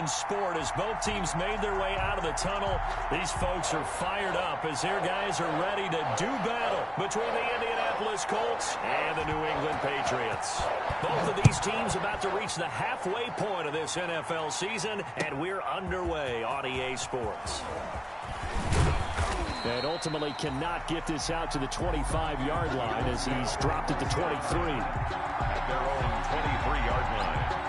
sport as both teams made their way out of the tunnel. These folks are fired up as their guys are ready to do battle between the Indianapolis Colts and the New England Patriots. Both of these teams about to reach the halfway point of this NFL season, and we're underway on EA Sports. And ultimately cannot get this out to the 25-yard line as he's dropped at the 23. At their own 23-yard line.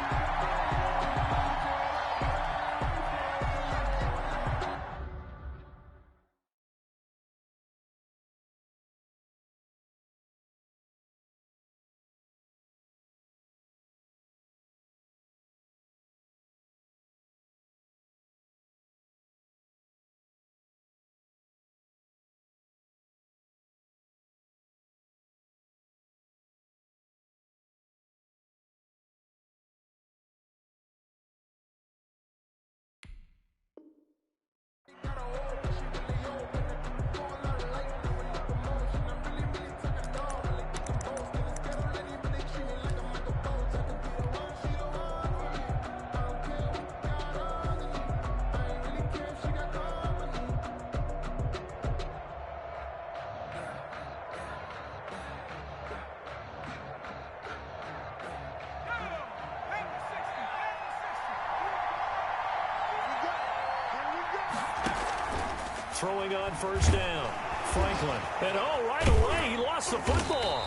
Throwing on first down. Franklin. And right away, he lost the football.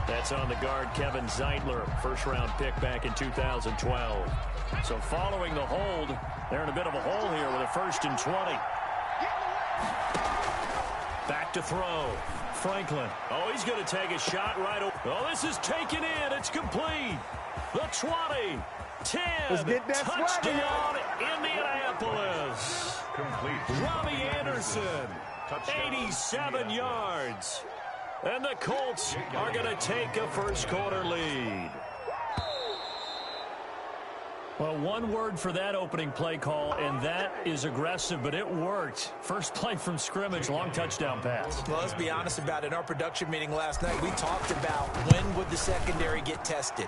That's on the guard, Kevin Zeitler. First-round pick back in 2012. So following the hold, they're in a bit of a hole here with a 1st and 20. Back to throw. Franklin. He's going to take a shot right over. This is taken in. It's complete. The 20. 10. Let's get that Touchdown, Indianapolis. Complete. Robbie Anderson. Touchdown. 87 yards. And the Colts are going to take a first-quarter lead. Well, one word for that opening play call, and that is aggressive, but it worked. First play from scrimmage, long touchdown pass. Well, let's be honest about it. In our production meeting last night, we talked about when would the secondary get tested.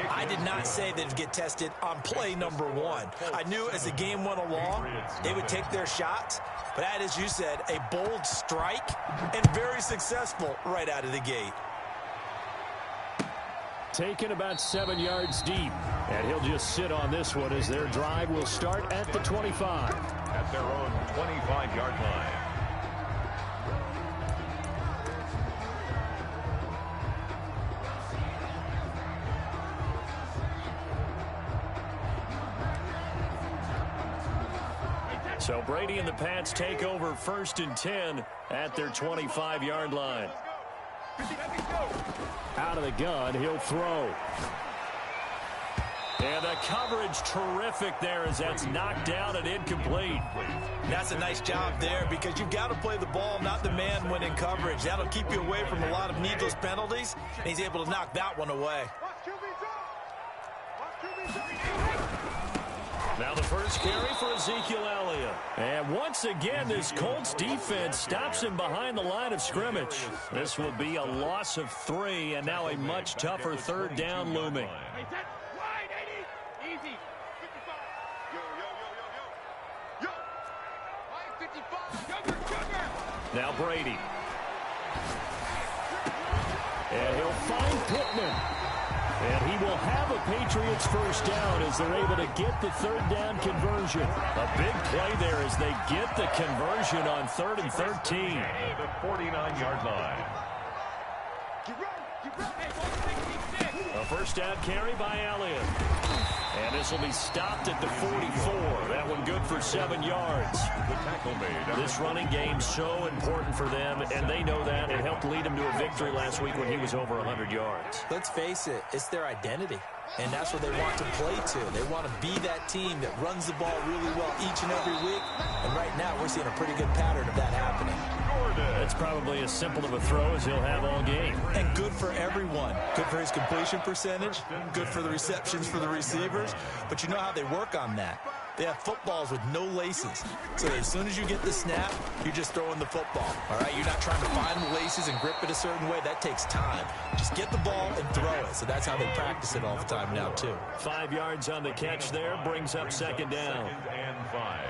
I did not say they'd get tested on play number 1. I knew as the game went along, they would take their shots. But that, as you said, a bold strike and very successful right out of the gate. Taken about 7 yards deep. And he'll just sit on this one as their drive will start at the 25. At their own 25-yard line. So Brady and the Pats take over 1st and 10 at their 25-yard line. Out of the gun, he'll throw. And the coverage terrific there as that's knocked down and incomplete. That's a nice job there because you've got to play the ball, not the man when in coverage. That'll keep you away from a lot of needless penalties, and he's able to knock that one away. Now the first carry for Ezekiel Elliott. And once again, this Colts defense stops him behind the line of scrimmage. This will be a loss of 3, and now a much tougher 3rd down looming. Now Brady. And he'll find Pittman. And he will have a Patriots first down as they're able to get the 3rd down conversion. A big play there as they get the conversion on 3rd and 13. The 49-yard line. A first down carry by Elliott. And this will be stopped at the 44. That one good for 7 yards. The tackle made. This running game so important for them, and they know that. It helped lead him to a victory last week when he was over 100 yards. Let's face it, it's their identity. And that's what they want to play to. They want to be that team that runs the ball really well each and every week. And right now, we're seeing a pretty good pattern of that happening. It's probably as simple of a throw as he'll have all game. And good for everyone. Good for his completion percentage. Good for the receptions for the receivers. But you know how they work on that. They have footballs with no laces. So as soon as you get the snap, you're just throwing the football. All right? You're not trying to find the laces and grip it a certain way. That takes time. Just get the ball and throw it. so that's how they practice it all the time now, too. 5 yards on the catch there, brings up second down. 2nd and 5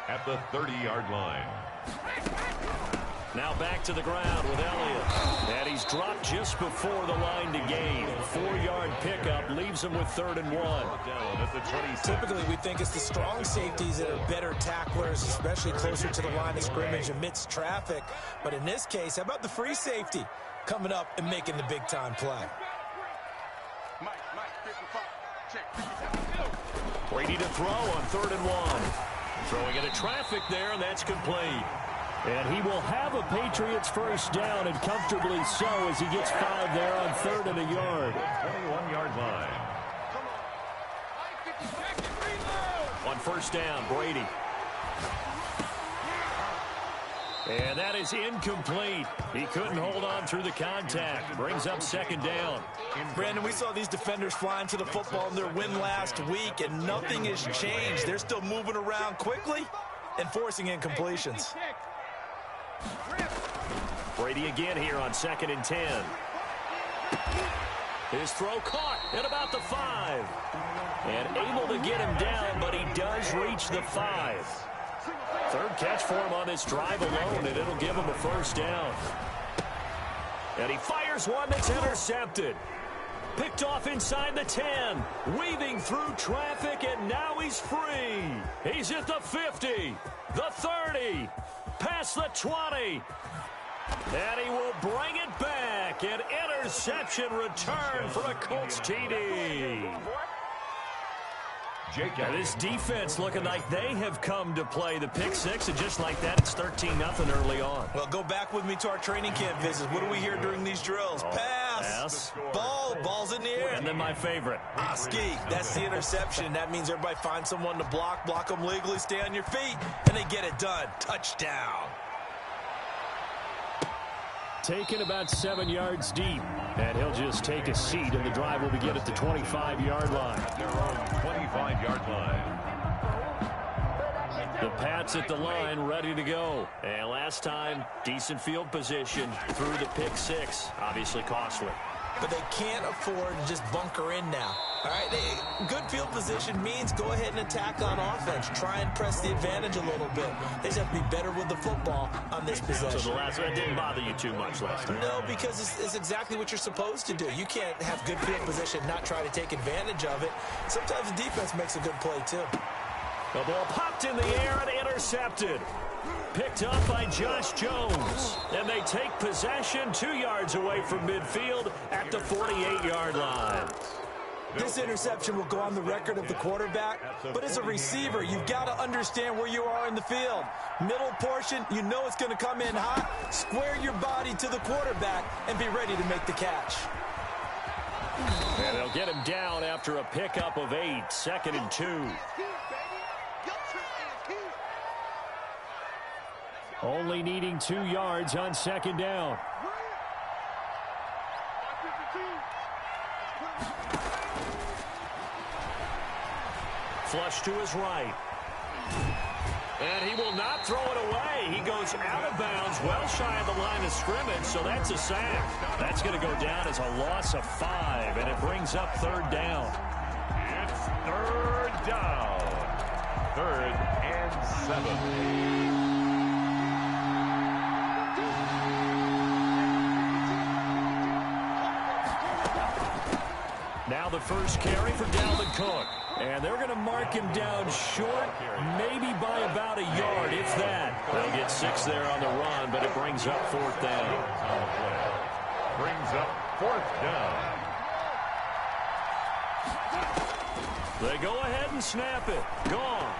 at the 30-yard line. Now back to the ground with Elliott. And he's dropped just before the line to gain. 4-yard pickup leaves him with 3rd and 1. Down at the 26. Typically, we think it's the strong safeties that are better tacklers, especially closer to the line of scrimmage amidst traffic. But in this case, how about the free safety coming up and making the big-time play? Brady to throw on 3rd and 1. Throwing into traffic there, and that's complete. And he will have a Patriots first down, and comfortably so, as he gets 5 there on 3rd and a yard. 21-yard line. On first down, Brady. And that is incomplete. He couldn't hold on through the contact. Brings up second down. Brandon, we saw these defenders flying to the football in their win last week, and nothing has changed. They're still moving around quickly and forcing incompletions. Brady again here on 2nd and 10. His throw caught at about the 5. And able to get him down, but he does reach the 5. 3rd catch for him on this drive alone, and it'll give him a first down. And he fires one that's intercepted. Picked off inside the 10. Weaving through traffic, and now he's free. He's at the 50, the 30, past the 20. And he will bring it back. An interception return for a Colts TD. And this defense looking like they have come to play. The pick 6, and just like that, it's 13-0 early on. Well, go back with me to our training camp visits. What do we hear during these drills? Pass. Ball's in the air. And then my favorite. Ski. That's the interception. That means everybody finds someone to block them legally, stay on your feet, and they get it done. Touchdown. Taken about 7 yards deep. And he'll just take a seat, and the drive will begin at the 25-yard line. Their own 25-yard line. The Pats at the line, ready to go. And last time, decent field position through the pick 6. Obviously costly. But they can't afford to just bunker in now. All right, good field position means go ahead and attack on offense. Try and press the advantage a little bit. They just have to be better with the football on this possession. So the last one didn't bother you too much last time? No, because it's exactly what you're supposed to do. You can't have good field position, not try to take advantage of it. Sometimes the defense makes a good play, too. The ball popped in the air and intercepted. Picked up by Josh Jones. And they take possession 2 yards away from midfield at the 48-yard line. This interception will go on the record of the quarterback, but as a receiver, you've got to understand where you are in the field. Middle portion, you know it's going to come in hot. Square your body to the quarterback and be ready to make the catch. And they'll get him down after a pickup of 8, 2nd and 2. Only needing 2 yards on 2nd down. Flush to his right. And he will not throw it away. He goes out of bounds, well shy of the line of scrimmage, so that's a sack. That's going to go down as a loss of 5, and it brings up 3rd down. It's 3rd down. 3rd and 7. Now the first carry for Dalvin Cook. And they're going to mark him down short, maybe by about a yard, if that. They'll get 6 there on the run, but it brings up 4th down. Brings up 4th down. They go ahead and snap it. Gone.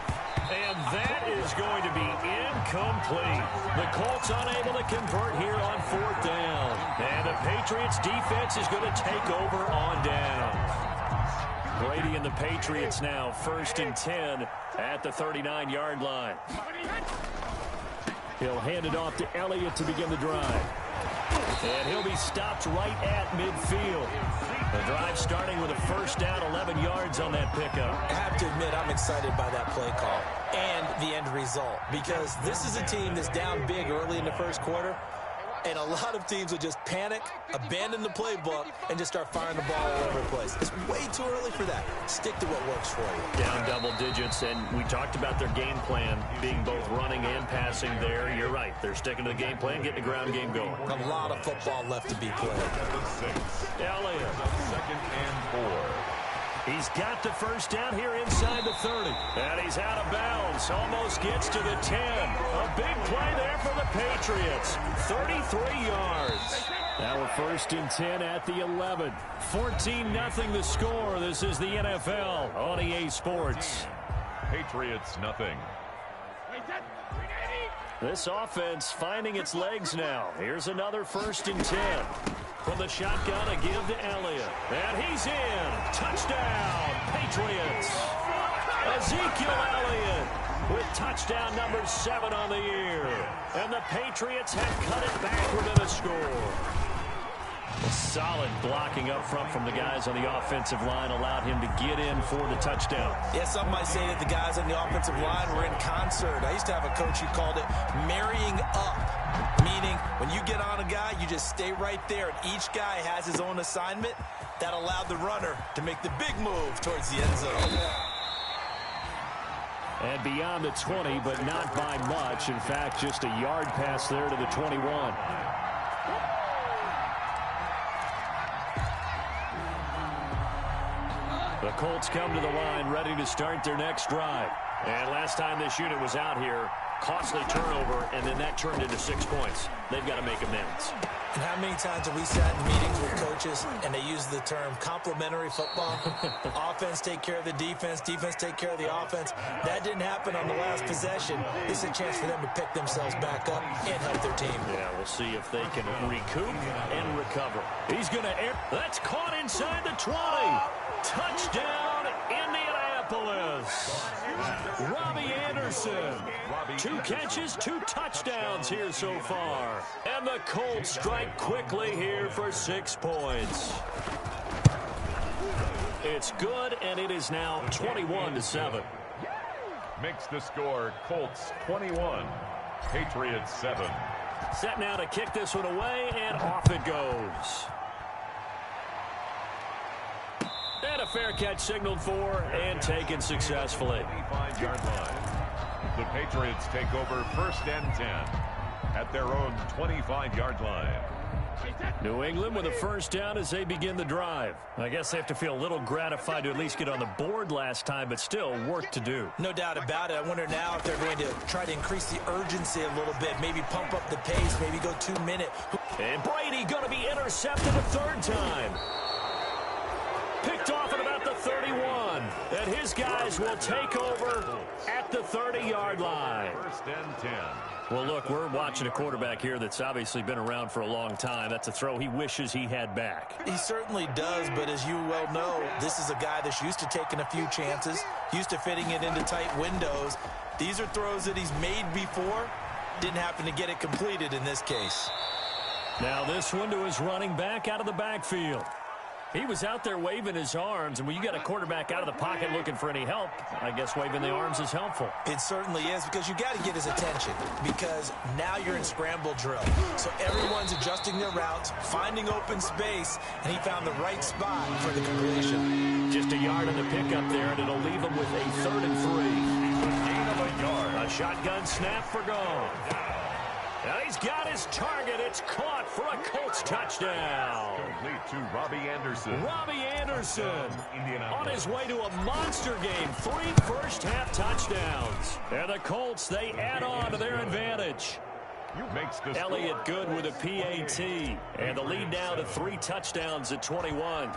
And that is going to be incomplete. The Colts unable to convert here on 4th down. And the Patriots defense is going to take over on down. Brady and the Patriots now 1st and 10 at the 39-yard line. He'll hand it off to Elliott to begin the drive. And he'll be stopped right at midfield. The drive starting with a first down, 11 yards on that pickup. I have to admit, I'm excited by that play call and the end result, because this is a team that's down big early in the first quarter. And a lot of teams will just panic, abandon the playbook, and just start firing the ball all over the place. It's way too early for that. Stick to what works for you. Down double digits, and we talked about their game plan being both running and passing there. You're right. They're sticking to the game plan, getting the ground game going. A lot of football left to be played. Elliott. 2nd and 4. He's got the first down here inside the 30. And he's out of bounds. Almost gets to the 10. A big play there for the Patriots. 33 yards. Now a 1st and 10 at the 11. 14-0 the score. This is the NFL on EA Sports. Patriots nothing. This offense finding its legs now. Here's another 1st and 10. From the shotgun, a give to Elliott. And he's in. Touchdown, Patriots. Ezekiel Elliott with touchdown number 7 on the year. And the Patriots have cut it back within a score. Solid blocking up front from the guys on the offensive line allowed him to get in for the touchdown. Yeah, some might say that the guys on the offensive line were in concert. I used to have a coach who called it marrying up, meaning when you get on a guy, you just stay right there, and each guy has his own assignment. That allowed the runner to make the big move towards the end zone. And beyond the 20, but not by much. In fact, just a yard pass there to the 21. The Colts come to the line, ready to start their next drive. And last time this unit was out here, costly turnover, and then that turned into 6 points. They've got to make amends. And how many times have we sat in meetings with coaches and they use the term complementary football? Offense take care of the defense, defense take care of the offense. That didn't happen on the last possession. This is a chance for them to pick themselves back up and help their team. Yeah, we'll see if they can recoup and recover. He's going to air. That's caught inside the 20. Touchdown, Indianapolis. Robbie Anderson. 2 catches, 2 touchdowns here so far. And the Colts strike quickly here for 6 points. It's good, and it is now 21-7. Makes the score Colts 21, Patriots 7. Set now to kick this one away, and off it goes. And a fair catch signaled for and taken successfully. 25-yard line. The Patriots take over 1st and 10 at their own 25-yard line. New England with a first down as they begin the drive. I guess they have to feel a little gratified to at least get on the board last time, but still work to do. No doubt about it. I wonder now if they're going to try to increase the urgency a little bit, maybe pump up the pace, maybe go 2-minute. And Brady going to be intercepted a 3rd time. Picked off at about the 31. And his guys will take over at the 30-yard line. 1st and 10. Well, look, we're watching a quarterback here that's obviously been around for a long time. That's a throw he wishes he had back. He certainly does, but as you well know, this is a guy that's used to taking a few chances, used to fitting it into tight windows. These are throws that he's made before. Didn't happen to get it completed in this case. Now this one to his running back out of the backfield. He was out there waving his arms, and when you got a quarterback out of the pocket looking for any help, I guess waving the arms is helpful. It certainly is, because you got to get his attention, because now you're in scramble drill. So everyone's adjusting their routes, finding open space, and he found the right spot for the completion. Just a yard on the pickup there, and it'll leave him with a 3rd and 3. Gain of a yard. A shotgun snap for gone. Now he's got his target. It's caught for a Colts touchdown. Complete to Robbie Anderson. Robbie Anderson on his way to a monster game. 3 first-half touchdowns. And the Colts, they add on to their advantage. Elliott good with a PAT. And the lead now to 3 touchdowns at 21.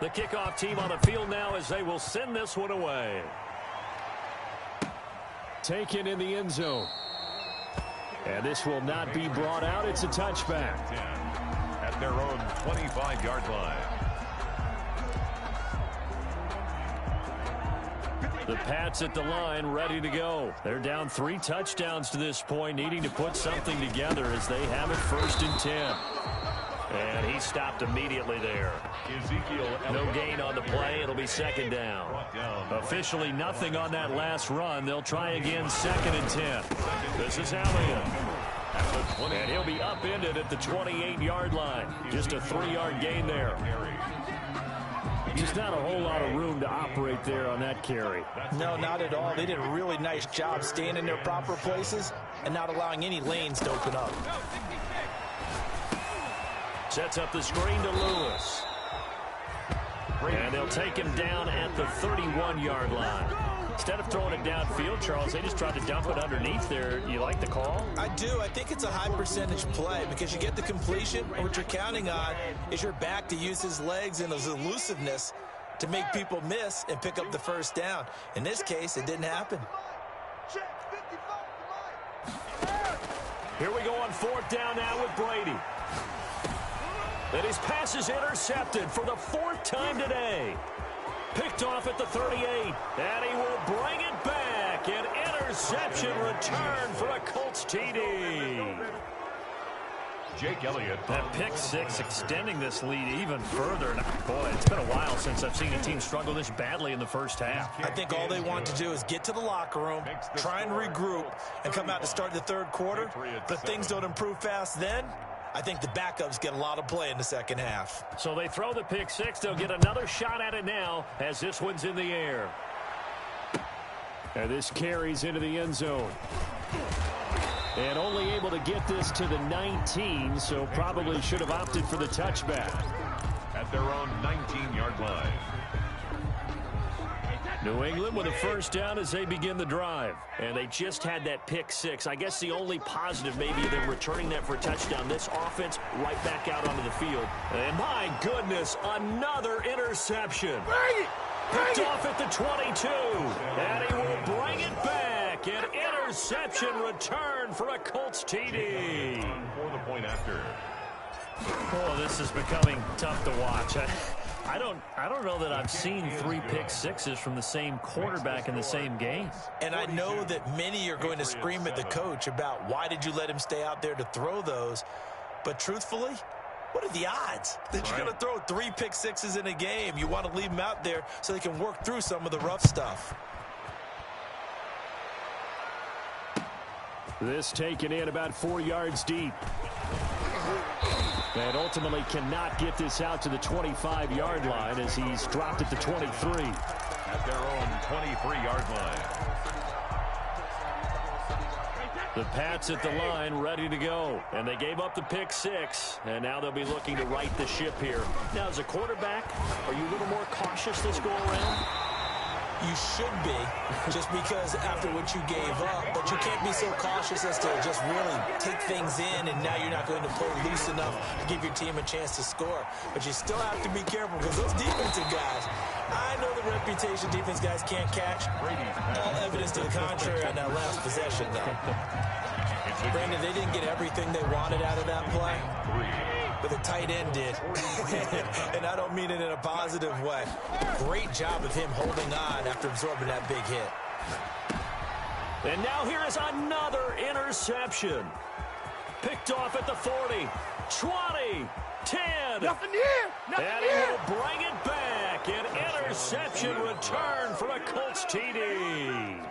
The kickoff team on the field now as they will send this one away. Taken in the end zone. And this will not be brought out. It's a touchback. At their own 25-yard line. The Pats at the line, ready to go. They're down 3 touchdowns to this point, needing to put something together as they have it 1st and 10. And he stopped immediately there. No gain on the play. It'll be 2nd down. Officially nothing on that last run. They'll try again 2nd and 10. This is Elliott. And he'll be upended at the 28-yard line. Just a 3-yard gain there. Just not a whole lot of room to operate there on that carry. No, not at all. They did a really nice job staying in their proper places and not allowing any lanes to open up. Sets up the screen to Lewis. And they'll take him down at the 31-yard line. Instead of throwing it downfield, Charles, they just tried to dump it underneath there. You like the call? I do. I think it's a high percentage play because you get the completion, and what you're counting on is your back to use his legs and his elusiveness to make people miss and pick up the first down. In this case, it didn't happen. Here we go on 4th down now with Brady. And his pass is intercepted for the 4th time today. Picked off at the 38, and he will bring it back. An interception return for a Colts TD. Jake Elliott. That pick six extending this lead even further. Boy, it's been a while since I've seen a team struggle this badly in the first half. I think all they want to do is get to the locker room, try and regroup, and come out to start the third quarter. But things don't improve fast then. I think the backups get a lot of play in the second half. So they throw the pick six. They'll get another shot at it now as this one's in the air. And this carries into the end zone. And only able to get this to the 19, so probably should have opted for the touchback. At their own 19-yard line. New England with a first down as they begin the drive. And they just had that pick six. I guess the only positive maybe of them returning that for a touchdown. This offense right back out onto the field. And my goodness, another interception. Picked off at the 22. And he will bring it back. An interception return for a Colts TD. For the point after. Oh, this is becoming tough to watch. I don't know that I've seen 3 pick sixes from the same quarterback in the same game. And I know that many are going to scream at the coach about why did you let him stay out there to throw those. But truthfully, what are the odds that you're going to throw 3 pick sixes in a game? You want to leave them out there so they can work through some of the rough stuff. This taken in about 4 yards deep. And ultimately cannot get this out to the 25-yard line as he's dropped at the 23. At their own 23-yard line. The Pats at the line ready to go. And they gave up the pick six. And now they'll be looking to right the ship here. Now, as a quarterback, are you a little more cautious this go around? You should be, just because after what you gave up, but you can't be so cautious as to just really take things in, and now you're not going to play loose enough to give your team a chance to score. But you still have to be careful because those defensive guys, I know the reputation defense guys can't catch. All evidence to the contrary on that last possession, though. Brandon, they didn't get everything they wanted out of that play, but the tight end did. And I don't mean it in a positive way. Great job of him holding on after absorbing that big hit. And now here is another interception. Picked off at the 40, 20, 10. Nothing here. And he will bring it back. An interception return for a Colts TD.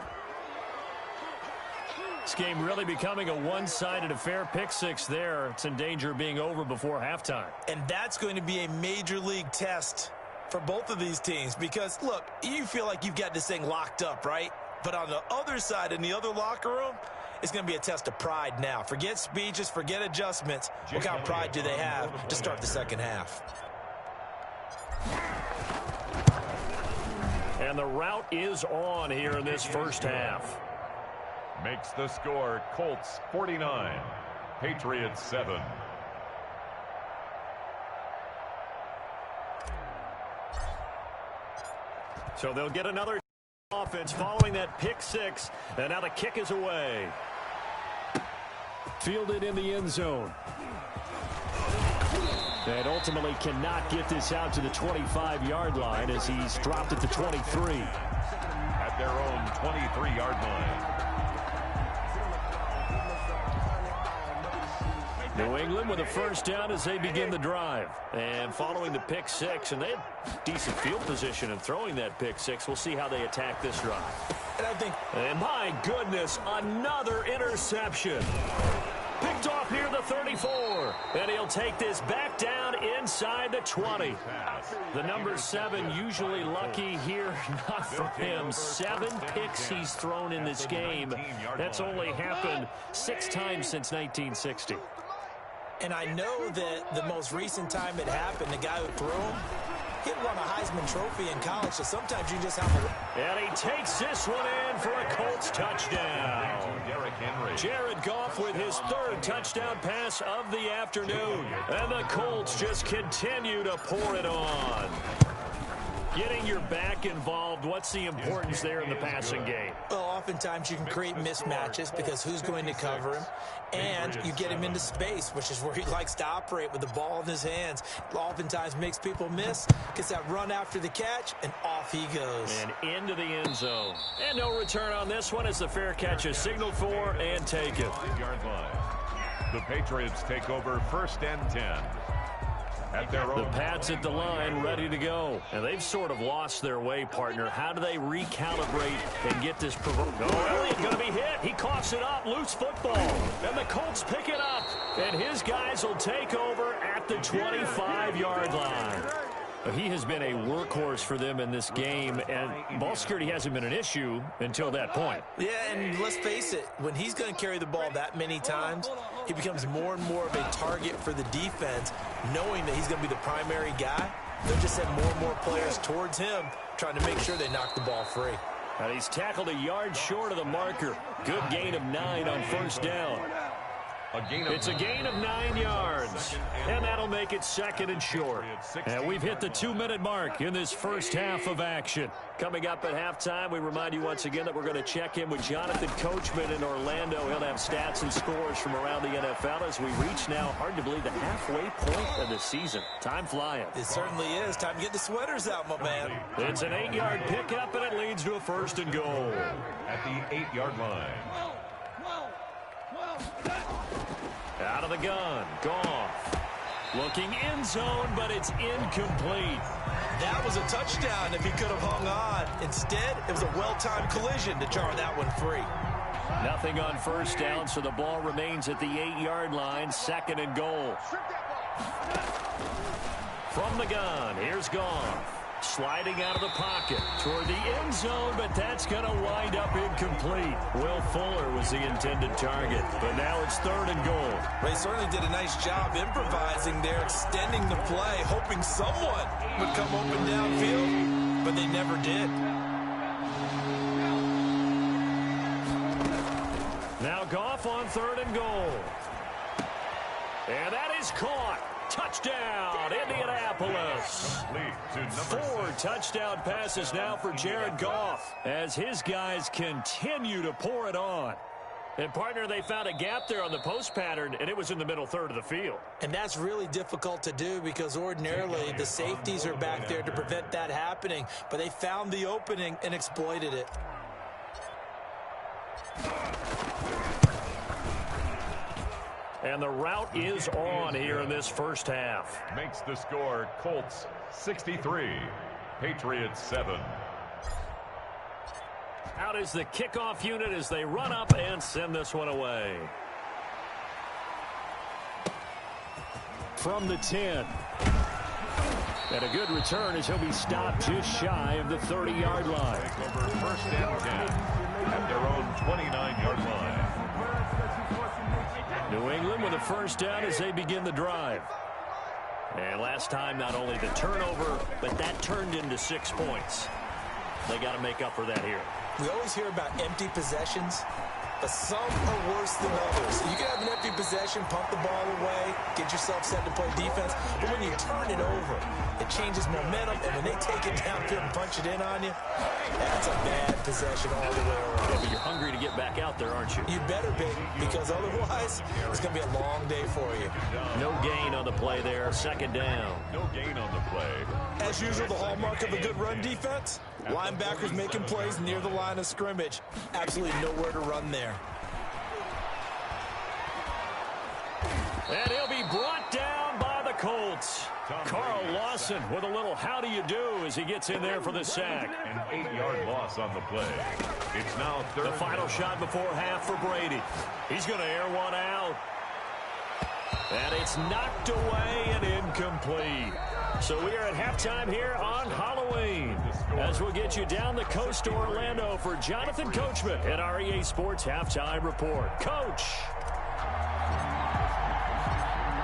This game really becoming a one-sided affair. Pick six there. It's in danger of being over before halftime. And that's going to be a major league test for both of these teams because, look, you feel like you've got this thing locked up, right? But on the other side, in the other locker room, it's going to be a test of pride now. Forget speeches, forget adjustments. What kind of pride do they have to start the second half? And the route is on here in this first half. Makes the score Colts 49, Patriots 7. So they'll get another offense following that pick six. And now the kick is away. Fielded in the end zone. And ultimately cannot get this out to the 25-yard line as he's dropped at the 23. At their own 23-yard line. New England with a first down as they begin the drive. And following the pick six, and they had decent field position in throwing that pick six. We'll see how they attack this drive. And my goodness, another interception. Picked off near the 34. And he'll take this back down inside the 20. The number 7 usually lucky here. Not for him. 7 picks he's thrown in this game. That's only happened 6 times since 1960. And I know that the most recent time it happened, the guy who threw him, he won a Heisman Trophy in college, so sometimes you just have a... And he takes this one in for a Colts touchdown. Jared Goff with his 3rd touchdown pass of the afternoon. And the Colts just continue to pour it on. Getting your back involved, what's the importance there in the passing game? Well, oftentimes you can create mismatches because who's going to cover him? And you get him into space, which is where he likes to operate with the ball in his hands. Oftentimes makes people miss, gets that run after the catch, and off he goes. And into the end zone. And no return on this one as the fair catch is signaled for and taken. 5-yard line. The Patriots take over 1st and 10. The Pats at the line, ready to go. And they've sort of lost their way, partner. How do they recalibrate and get this provoke? Oh, Elliott going to be hit. He coughs it up. Loose football. And the Colts pick it up. And his guys will take over at the 25-yard line. He has been a workhorse for them in this game, and ball security hasn't been an issue until that point. Yeah, and let's face it, when he's going to carry the ball that many times, he becomes more and more of a target for the defense, knowing that he's going to be the primary guy. They'll just send more and more players towards him, trying to make sure they knock the ball free. And he's tackled a yard short of the marker. Good gain of 9 on 1st down. It's a gain of 9 yards, and that'll make it 2nd and short. And we've hit the 2-minute mark in this first half of action. Coming up at halftime, we remind you once again that we're going to check in with Jonathan Coachman in Orlando. He'll have stats and scores from around the NFL as we reach now, hard to believe, the halfway point of the season. Time flying. It certainly is. Time to get the sweaters out, my man. It's an 8-yard pickup, and it leads to a 1st and goal. At the 8-yard line. Out of the gun, Goff. Looking end zone, but it's incomplete. That was a touchdown if he could have hung on. Instead, it was a well-timed collision to jar that one free. Nothing on 1st down, so the ball remains at the 8-yard line, 2nd and goal. From the gun, here's Goff. Sliding out of the pocket toward the end zone, but that's going to wind up incomplete. Will Fuller was the intended target, but now it's 3rd and goal. They certainly did a nice job improvising there, extending the play, hoping someone would come open downfield, but they never did. Now Goff on 3rd and goal. And that is caught. Touchdown, Indianapolis. 4 touchdown passes now for Jared Goff as his guys continue to pour it on. And, partner, they found a gap there on the post pattern, and it was in the middle 3rd of the field. And that's really difficult to do because ordinarily the safeties are back there to prevent that happening. But they found the opening and exploited it. And the route is on here in this first half. Makes the score Colts 63, Patriots 7. Out is the kickoff unit as they run up and send this one away. From the 10. And a good return as he'll be stopped just shy of the 30-yard line. Take over 1st and 10 at their own 29-yard line. New England with a 1st down as they begin the drive. And last time, not only the turnover, but that turned into 6 points. They got to make up for that here. We always hear about empty possessions, but some are worse than others. You can have an empty possession, pump the ball away, get yourself set to play defense, but when you turn it over, it changes momentum, and when they take it downfield and punch it in on you, that's a bad possession all the way around. Yeah, but you're hungry to get back out there, aren't you? You better be, because otherwise, it's going to be a long day for you. No gain on the play there, 2nd down. No gain on the play. As usual, the hallmark of a good run defense, linebackers making plays near the line of scrimmage. Absolutely nowhere to run there. And he'll be brought down by the Colts. Carl Lawson with a little how do you do as he gets in there for the sack. An 8-yard loss on the play. It's now 3rd. The final shot before half for Brady. He's going to air one out. And it's knocked away and incomplete. So we are at halftime here on Halloween, as we'll get you down the coast to Orlando for Jonathan Coachman at our EA Sports Halftime Report. Coach!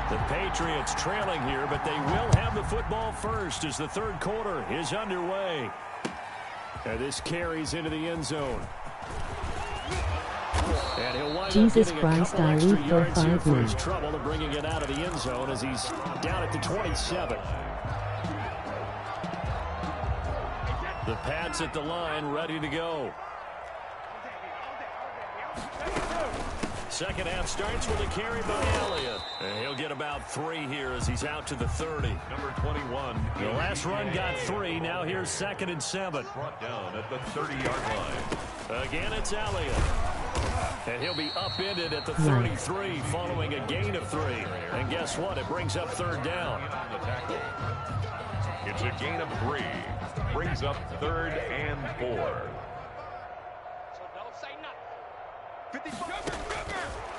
The Patriots trailing here, but they will have the football first as the third quarter is underway. And this carries into the end zone. And he'll wind Jesus up Christ, getting a couple extra yards here for his 5 trouble of bringing it out of the end zone as he's down at the 27. The Pats at the line, ready to go. Second half starts with a carry by Elliott. And he'll get about 3 here as he's out to the 30. Number 21. The last run got 3. Now here's 2nd and 7. Brought down at the 30-yard line. Again, it's Elliott. And he'll be upended at the 33 following a gain of 3. And guess what? It brings up 3rd down. The tackle. It's a gain of 3. Brings up 3rd and 4.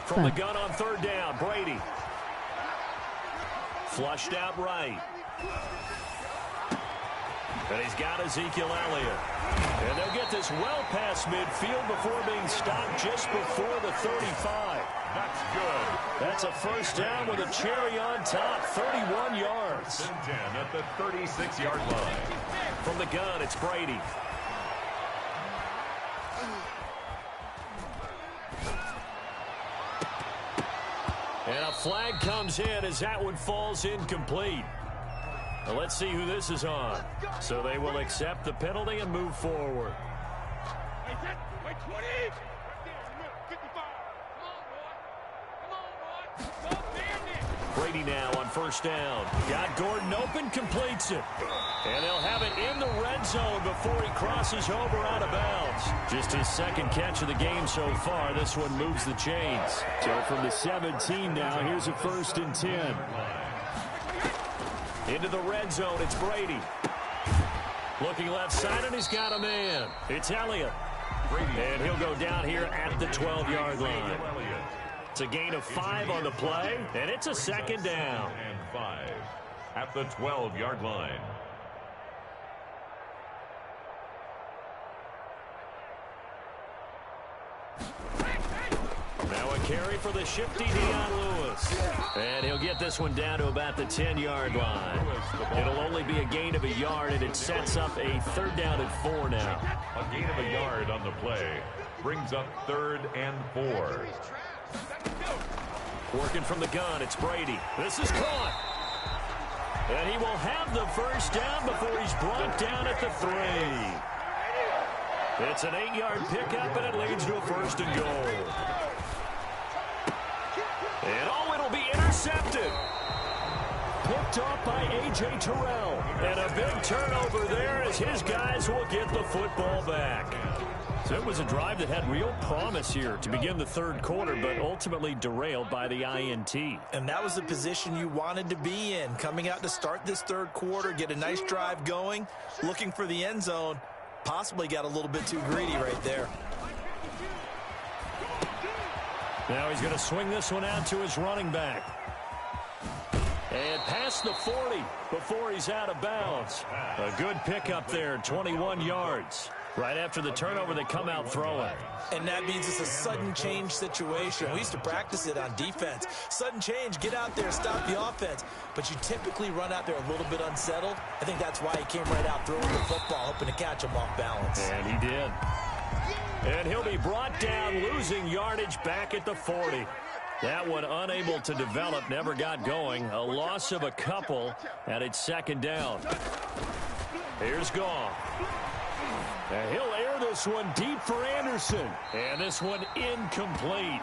From the gun on 3rd down, Brady. Flushed out right. And he's got Ezekiel Elliott. And they'll get this well past midfield before being stopped just before the 35. That's good. That's a first down with a cherry on top, 31 yards. 10 at the 36-yard line. From the gun, it's Brady. And a flag comes in as that one falls incomplete. Well, let's see who this is on. So they will accept the penalty and move forward. Brady now on 1st down. Got Gordon open, completes it. And they'll have it in the red zone before he crosses over out of bounds. Just his 2nd catch of the game so far. This one moves the chains. So from the 17 now, here's a 1st and 10. Into the red zone, it's Brady. Looking left side, and he's got a man. It's Elliott. And he'll go down here at the 12-yard line. It's a gain of 5 on the play, and it's a 2nd down. And 5 at the 12-yard line. Now a carry for the shifty Dion Lewis. And he'll get this one down to about the 10-yard line. It'll only be a gain of a yard, and it sets up a 3rd down and 4 now. A gain of a yard on the play. Brings up 3rd and 4. Working from the gun, it's Brady. This is caught. And he will have the first down before he's brought down at the 3. It's an 8-yard pickup, and it leads to a 1st and goal. And it'll be intercepted. Picked off by A.J. Terrell. And a big turnover there as his guys will get the football back. So it was a drive that had real promise here to begin the 3rd quarter, but ultimately derailed by the INT. And that was the position you wanted to be in. Coming out to start this 3rd quarter, get a nice drive going, looking for the end zone. Possibly got a little bit too greedy right there. Now he's going to swing this one out to his running back. And past the 40 before he's out of bounds. A good pickup there, 21 yards. Right after the turnover, they come out throwing. And that means it's a sudden change situation. We used to practice it on defense. Sudden change, get out there, stop the offense. But you typically run out there a little bit unsettled. I think that's why he came right out throwing the football, hoping to catch him off balance. And he did. And he'll be brought down, losing yardage back at the 40. That one unable to develop, never got going. A loss of a couple, and it's 2nd down. Here's Goff. And he'll air this one deep for Anderson. And this one incomplete.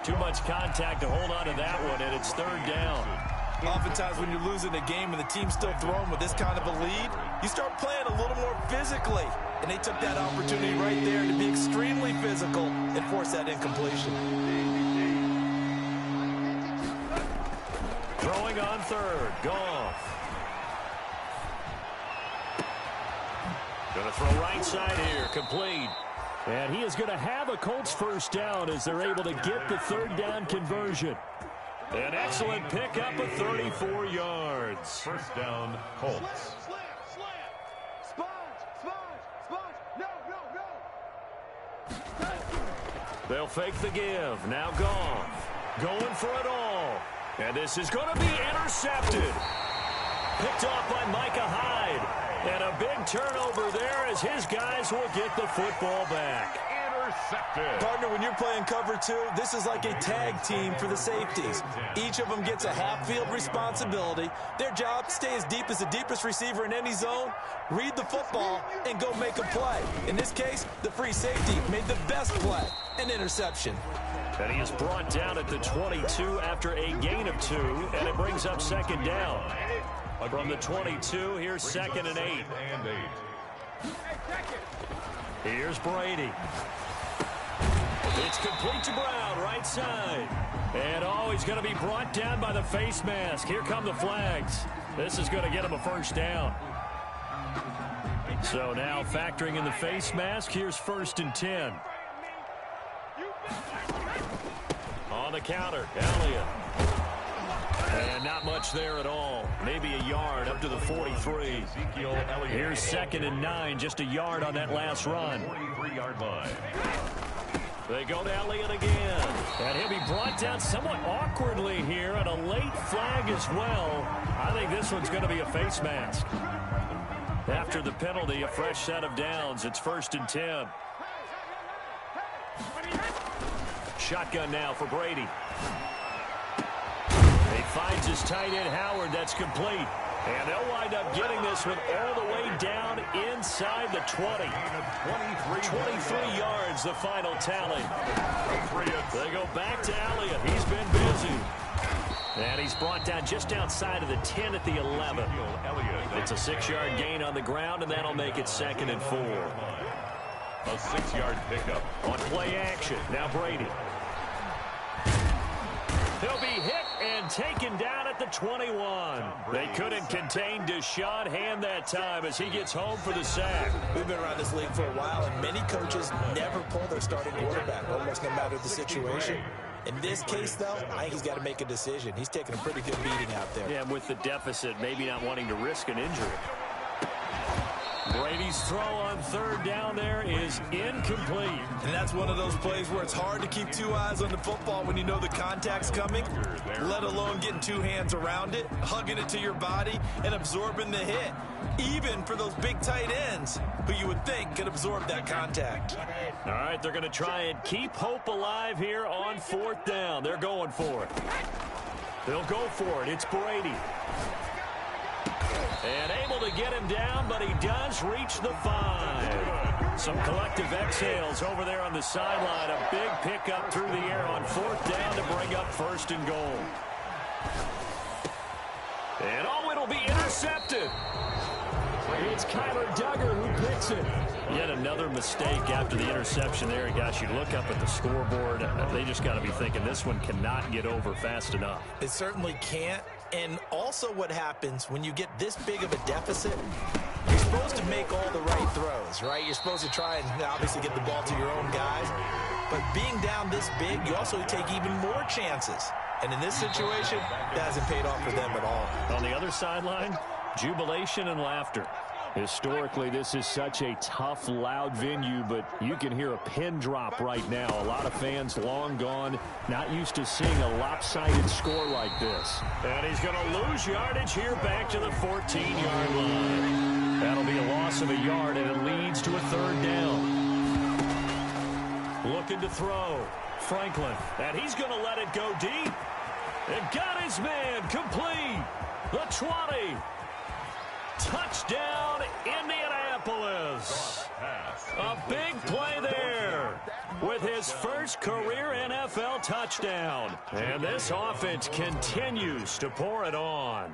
Too much contact to hold on to that one, and it's 3rd down. Oftentimes when you're losing a game and the team's still throwing with this kind of a lead, you start playing a little more physically. And they took that opportunity right there to be extremely physical and force that incompletion. Throwing on 3rd, Goff. Going to throw right side here, complete. And he is going to have a Colts first down as they're able to get the 3rd down conversion. An excellent pickup of 34 yards. First down, Colts. They'll fake the give. Now Goff going for it all. And this is going to be intercepted. Picked off by Micah Hyde. And a big turnover there as his guys will get the football back. Intercepted. Partner, when you're playing cover two, this is like a tag team for the safeties. Each of them gets a half-field responsibility. Their job, stay as deep as the deepest receiver in any zone, read the football, and go make a play. In this case, the free safety made the best play, an interception. And he is brought down at the 22 after a gain of 2, and it brings up second down. From the 22, here's 2nd and 8. Here's Brady. It's complete to Brown, right side. And, he's going to be brought down by the face mask. Here come the flags. This is going to get him a first down. So now factoring in the face mask, here's 1st and 10. On the counter, Elliott. And not much there at all. Maybe a yard up to the 43. Here's 2nd and 9, just a yard on that last run. 43-yard line. They go to Elliott again. And he'll be brought down somewhat awkwardly here, and a late flag as well. I think this one's going to be a face mask. After the penalty, a fresh set of downs. It's 1st and 10. Shotgun now for Brady. He finds his tight end, Howard. That's complete. And they'll wind up getting this one all the way down inside the 20. 23 yards, the final tally. They go back to Elliott. He's been busy. And he's brought down just outside of the 10 at the 11. It's a 6-yard gain on the ground, and that'll make it 2nd and 4. A 6-yard pickup. On play action, now Brady. He'll be hit and taken down at the 21. They couldn't contain Deshaun Hand that time as he gets home for the sack. We've been around this league for a while, and many coaches never pull their starting quarterback, almost no matter the situation. In this case, though, I think he's got to make a decision. He's taking a pretty good beating out there. Yeah, and with the deficit, maybe not wanting to risk an injury. Brady's throw on 3rd down there is incomplete. And that's one of those plays where it's hard to keep 2 eyes on the football when you know the contact's coming, let alone getting 2 hands around it, hugging it to your body, and absorbing the hit. Even for those big tight ends who you would think could absorb that contact. All right, they're going to try and keep hope alive here on 4th down. They're going for it. They'll go for it. It's Brady. And able to get him down, but he does reach the 5. Some collective exhales over there on the sideline. A big pickup through the air on 4th down to bring up 1st and goal. And it'll be intercepted. It's Kyler Duggar who picks it. Yet another mistake after the interception there. Gosh, you look up at the scoreboard. They just got to be thinking this one cannot get over fast enough. It certainly can't. And also what happens when you get this big of a deficit, you're supposed to make all the right throws, right? You're supposed to try and obviously get the ball to your own guys. But being down this big, you also take even more chances. And in this situation, that hasn't paid off for them at all. On the other sideline, jubilation and laughter. Historically, this is such a tough, loud venue, but you can hear a pin drop right now. A lot of fans long gone, not used to seeing a lopsided score like this. And he's going to lose yardage here back to the 14-yard line. That'll be a loss of a yard, and it leads to a 3rd down. Looking to throw. Franklin, and he's going to let it go deep. And got his man complete. The 20. Touchdown, Indianapolis. A big play there with his first career NFL touchdown. And this offense continues to pour it on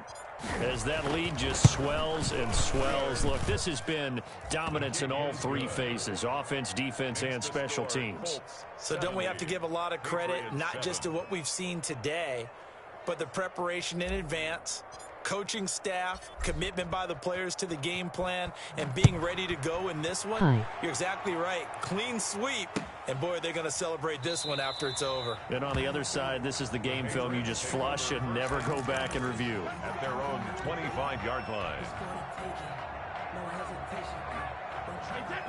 as that lead just swells and swells. Look, this has been dominance in all 3 phases, offense, defense, and special teams. So don't we have to give a lot of credit, not just to what we've seen today, but the preparation in advance, coaching staff, commitment by the players to the game plan, and being ready to go in this one? You're exactly right. Clean sweep, And, boy, they're going to celebrate this one after it's over. And on the other side, this is the game film you just flush and never go back and review. At their own 25-yard line.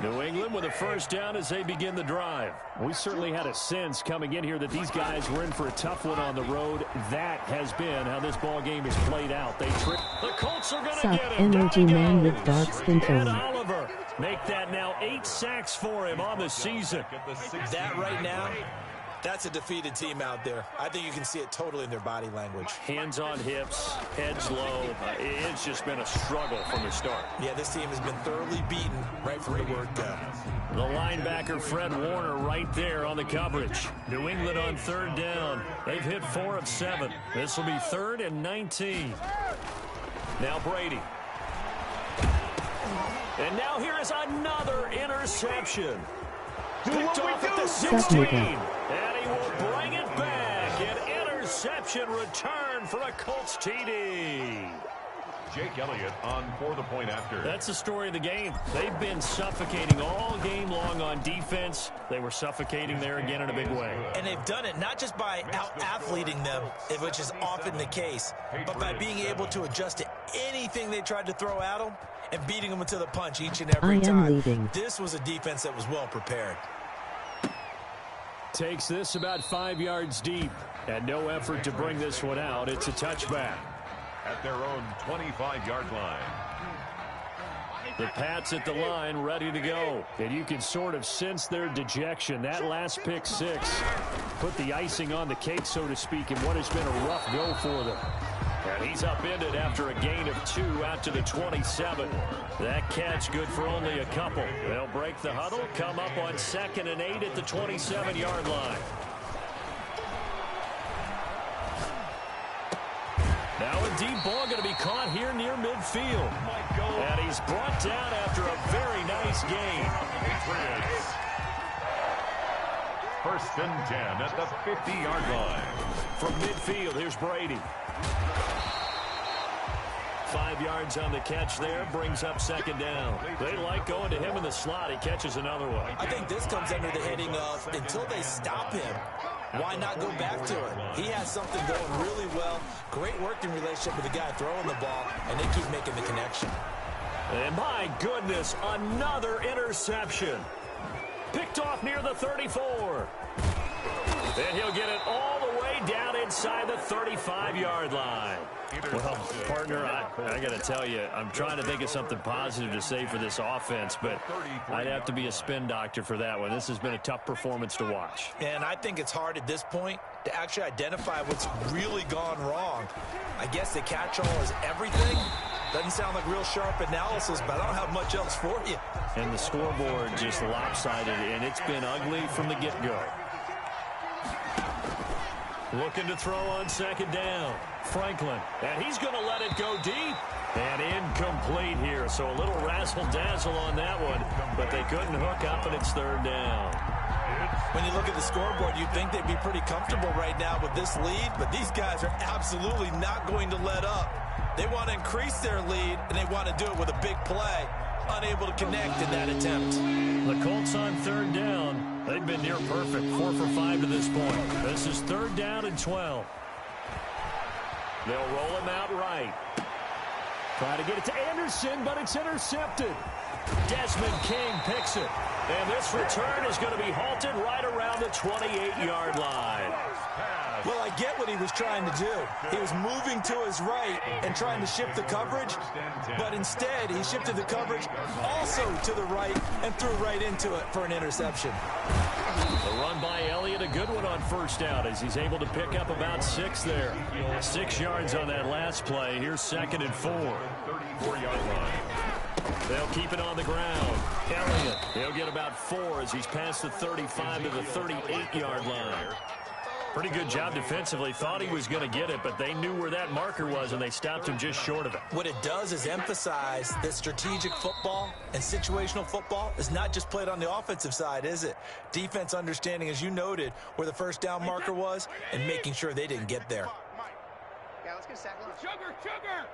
New England with a first down as they begin the drive. We certainly had a sense coming in here that these guys were in for a tough one on the road. That has been how this ball game is played out. The Colts are going to get him. Energy man with dark skin And tone. Oliver make that now 8 sacks for him on the season. That right now, that's a defeated team out there. I think you can see it totally in their body language. Hands on hips, heads low. It's just been a struggle from the start. Yeah, this team has been thoroughly beaten right from the word go. The linebacker, Fred Warner, right there on the coverage. New England on third down. They've hit 4 of 7. This will be 3rd and 19. Now Brady. And now here is another interception. Picked off at the 16. And he will bring it back. An interception return for a Colts TD. Jake Elliott on for the point after. That's the story of the game. They've been suffocating all game long on defense. They were suffocating there again in a big way. And they've done it not just by out-athleting them, which is often the case, but by being able to adjust to anything they tried to throw at them and beating them into the punch each and every time. Leaving. This was a defense that was well prepared. Takes this about 5 yards deep. And no effort to bring this one out. It's a touchback. At their own 25-yard line. The Pats at the line ready to go. And you can sort of sense their dejection. That last pick 6 put the icing on the cake, so to speak, in what has been a rough go for them. And he's upended after a gain of 2 out to the 27. That catch good for only a couple. They'll break the huddle, come up on 2nd and 8 at the 27-yard line. Now a deep ball going to be caught here near midfield. And he's brought down after a very nice gain. Patriots. 1st and 10 at the 50-yard line. From midfield, here's Brady. 5 yards on the catch there, brings up 2nd down. They like going to him in the slot. He catches another one. I think this comes under the heading of until they stop him, why not go back to it? He has something going really well. Great working relationship with the guy throwing the ball, and they keep making the connection. And my goodness, another interception. Picked off near the 34. And he'll get it all the way down inside the 35-yard line. Well, partner, I got to tell you, I'm trying to think of something positive to say for this offense, but I'd have to be a spin doctor for that one. This has been a tough performance to watch. And I think it's hard at this point to actually identify what's really gone wrong. I guess the catch-all is everything. Doesn't sound like real sharp analysis, but I don't have much else for you. And the scoreboard just lopsided, and it's been ugly from the get-go. Looking to throw on 2nd down. Franklin, and he's going to let it go deep. And incomplete here, so a little razzle-dazzle on that one, but they couldn't hook up, and it's 3rd down. When you look at the scoreboard, you'd think they'd be pretty comfortable right now with this lead, but these guys are absolutely not going to let up. They want to increase their lead, and they want to do it with a big play. Unable to connect in that attempt. The Colts on 3rd down. They've been near perfect, 4 for 5 to this point. This is 3rd down and 12. They'll roll him out right. Try to get it to Anderson, but it's intercepted. Desmond King picks it. And this return is going to be halted right around the 28-yard line. Well, I get what he was trying to do. He was moving to his right and trying to shift the coverage, but instead he shifted the coverage also to the right and threw right into it for an interception. The run by Elliott, a good one on 1st down as he's able to pick up about 6 there. 6 yards on that last play. Here's 2nd and 4. 34-yard line. They'll keep it on the ground. Elliott, he'll get about 4 as he's past the 35 to the 38-yard line. Pretty good job defensively. Thought he was going to get it, but they knew where that marker was, and they stopped him just short of it. What it does is emphasize that strategic football and situational football is not just played on the offensive side, is it? Defense understanding, as you noted, where the 1st down marker was and making sure they didn't get there. Yeah, let's get a sack line. Sugar!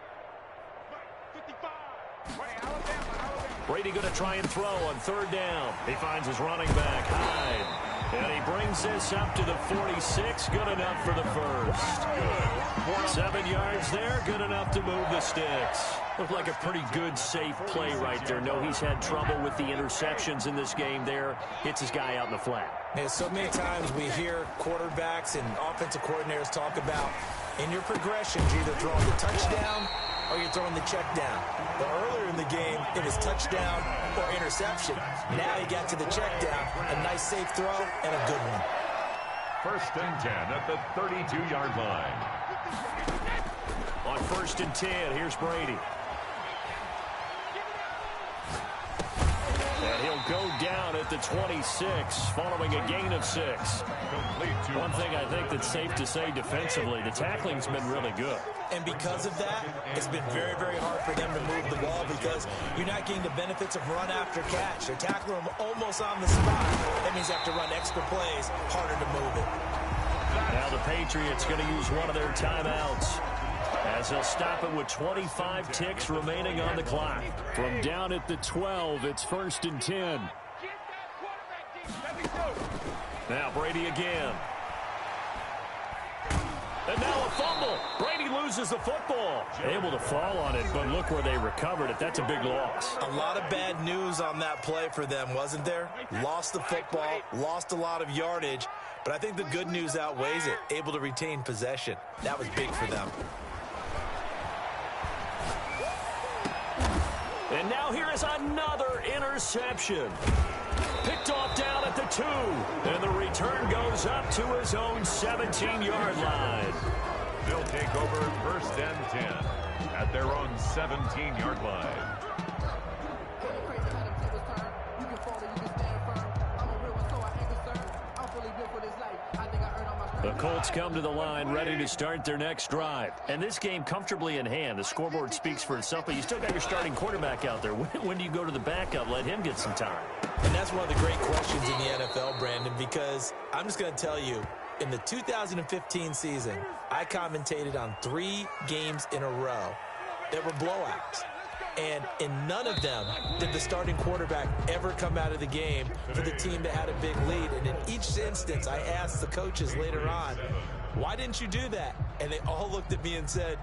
55! Brady going to try and throw on third down. He finds his running back, Hyde. And he brings this up to the 46. Good enough for the first. 7 yards there. Good enough to move the sticks. Looked like a pretty good, safe play right there. No, he's had trouble with the interceptions in this game there. Hits his guy out in the flat. Yeah, so many times we hear quarterbacks and offensive coordinators talk about in your progressions, you're either throwing the touchdown or you're throwing the check down. But earlier in the game, it was touchdown or interception. Now he got to the check down. A nice safe throw and a good one. 1st and 10 at the 32-yard line. On 1st and 10, here's Brady. And he'll go down at the 26 following a gain of 6. One thing I think that's safe to say defensively, the tackling's been really good. And because of that, it's been very, very hard for them to move the ball because you're not getting the benefits of run after catch. They're tackling them almost on the spot. That means they have to run extra plays, harder to move it. Now the Patriots going to use one of their timeouts as they'll stop it with 25 ticks remaining on the clock. From down at the 12, it's 1st and 10. Now Brady again. And now a fumble. Brady loses the football. Able to fall on it, but look where they recovered it. That's a big loss. A lot of bad news on that play for them, wasn't there? Lost the football, lost a lot of yardage, but I think the good news outweighs it. Able to retain possession. That was big for them. And now here is another interception. Picked off down at the 2. And the return goes up to his own 17-yard line. They'll take over 1st and 10 at their own 17-yard line. The Colts come to the line ready to start their next drive. And this game comfortably in hand. The scoreboard speaks for itself, but you still got your starting quarterback out there. When do you go to the backup? Let him get some time. And that's one of the great questions in the NFL, Brandon, because I'm just going to tell you, in the 2015 season, I commentated on 3 games in a row that were blowouts. And in none of them did the starting quarterback ever come out of the game for the team that had a big lead. And in each instance, I asked the coaches later on, why didn't you do that? And they all looked at me and said,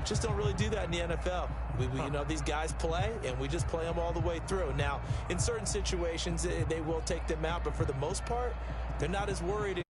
just don't really do that in the NFL. You know, these guys play, and we just play them all the way through. Now, in certain situations, they will take them out, but for the most part, they're not as worried